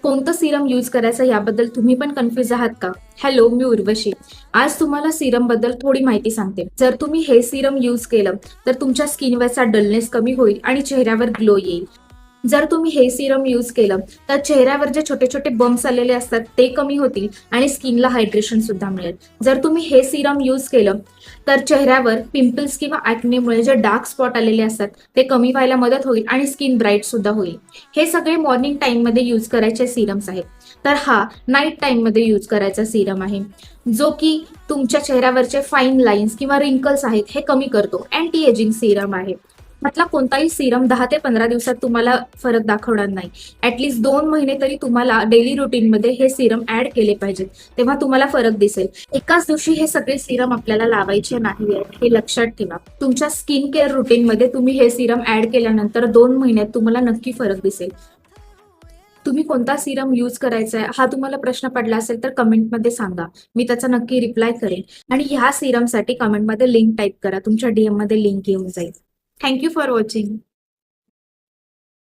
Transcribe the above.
कोणतं serum use करायचं याबद्दल तुम्ही पण कन्फ्युज आहात का? हॅलो, मी उर्वशी. आज तुम्हाला सिरम बद्दल थोडी माहिती सांगते. जर तुम्ही हे सिरम यूज केलं तर तुमच्या स्किनवरचा डलनेस कमी होईल आणि चेहऱ्यावर ग्लो येईल. जर तुम्ही हे सिरम यूज केलं तर चेहऱ्यावर जे छोटे छोटे बम्प्स आलेले असतात ते कमी होतील आणि स्किनला हायड्रेशन सुद्धा मिळेल. जर तुम्ही हे सिरम यूज केलं तर चेहऱ्यावर पिंपल्स किंवा ॲक्नेमुळे जे डार्क स्पॉट आलेले असतात ते कमी व्हायला मदत होईल आणि स्किन ब्राईट सुद्धा होईल. हे सगळे मॉर्निंग टाइम मध्ये यूज करायचे सिरम्स आहेत. तर हा नाईट टाइम मध्ये यूज करायचा सिरम आहे, जो की तुमच्या चेहऱ्यावरचे फाईन लाईन्स किंवा रिंकल्स आहेत हे कमी करतो. अँटी एजिंग सिरम आहे. म्हटला कोणताही सिरम 10 ते 15 दिवसात तुम्हाला फरक दाखवणार नाही. ऍटलीस्ट 2 महिने तरी तुम्हाला डेली रुटीन मध्ये हे सिरम ऍड केले पाहिजेत, तेव्हा तुम्हाला फरक दिसेल. एकाच दिवशी हे सगळे सिरम आपल्याला लावायचे नाहीये, हे लक्षात ठेवा. तुमच्या स्किन केअर रुटीन मध्ये तुम्ही हे सिरम ऍड केल्यानंतर 2 महिन्यात तुम्हाला नक्की फरक दिसेल. तुम्ही कोणता सिरम यूज करायचा आहे हा तुम्हाला प्रश्न पडला असेल तर कमेंटमध्ये सांगा, मी त्याचा नक्की रिप्लाय करेन. आणि ह्या सिरमसाठी कमेंटमध्ये लिंक टाईप करा, तुमच्या DM मध्ये लिंक येऊन जाईल. Thank you for watching.